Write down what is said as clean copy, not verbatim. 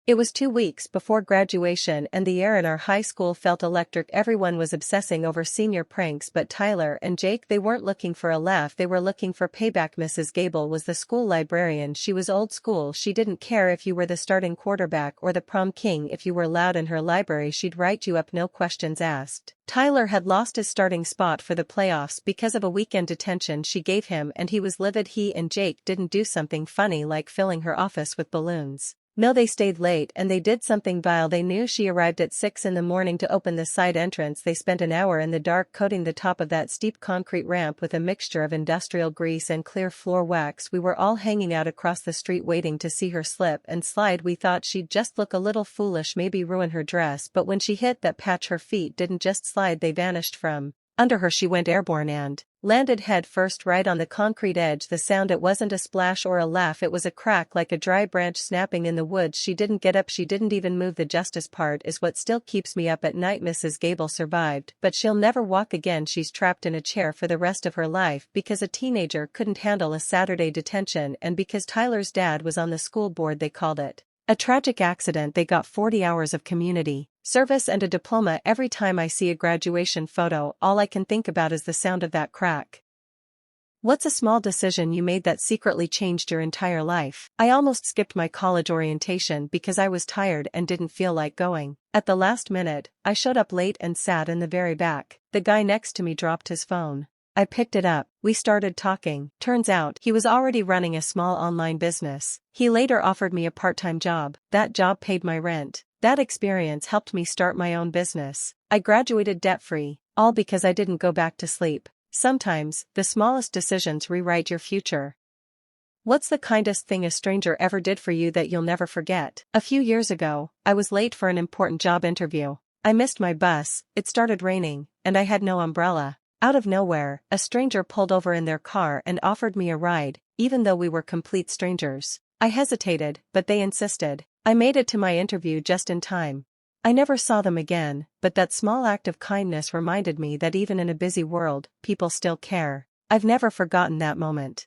It was 2 weeks before graduation and the air in our high school felt electric. Everyone was obsessing over senior pranks, but Tyler and Jake, they weren't looking for a laugh, they were looking for payback. Mrs. Gable was the school librarian. She was old school. She didn't care if you were the starting quarterback or the prom king. If you were loud in her library, she'd write you up, no questions asked. Tyler had lost his starting spot for the playoffs because of a weekend detention she gave him, and he was livid. He and Jake didn't do something funny like filling her office with balloons. No, they stayed late and they did something vile. They knew she arrived at 6 in the morning to open the side entrance. They spent an hour in the dark coating the top of that steep concrete ramp with a mixture of industrial grease and clear floor wax. We were all hanging out across the street waiting to see her slip and slide. We thought she'd just look a little foolish, maybe ruin her dress, but when she hit that patch, her feet didn't just slide, they vanished from under her. She went airborne and landed head first right on the concrete edge. The sound, it wasn't a splash or a laugh, it was a crack like a dry branch snapping in the woods. She didn't get up, she didn't even move. The justice part is what still keeps me up at night. Mrs. Gable survived, but she'll never walk again. She's trapped in a chair for the rest of her life because a teenager couldn't handle a Saturday detention, and because Tyler's dad was on the school board. They called it a tragic accident. They got 40 hours of community service and a diploma. Every time I see a graduation photo, all I can think about is the sound of that crack. What's a small decision you made that secretly changed your entire life? I almost skipped my college orientation because I was tired and didn't feel like going. At the last minute, I showed up late and sat in the very back. The guy next to me dropped his phone. I picked it up. We started talking. Turns out, he was already running a small online business. He later offered me a part-time job. That job paid my rent. That experience helped me start my own business. I graduated debt-free, all because I didn't go back to sleep. Sometimes, the smallest decisions rewrite your future. What's the kindest thing a stranger ever did for you that you'll never forget? A few years ago, I was late for an important job interview. I missed my bus, it started raining, and I had no umbrella. Out of nowhere, a stranger pulled over in their car and offered me a ride, even though we were complete strangers. I hesitated, but they insisted. I made it to my interview just in time. I never saw them again, but that small act of kindness reminded me that even in a busy world, people still care. I've never forgotten that moment.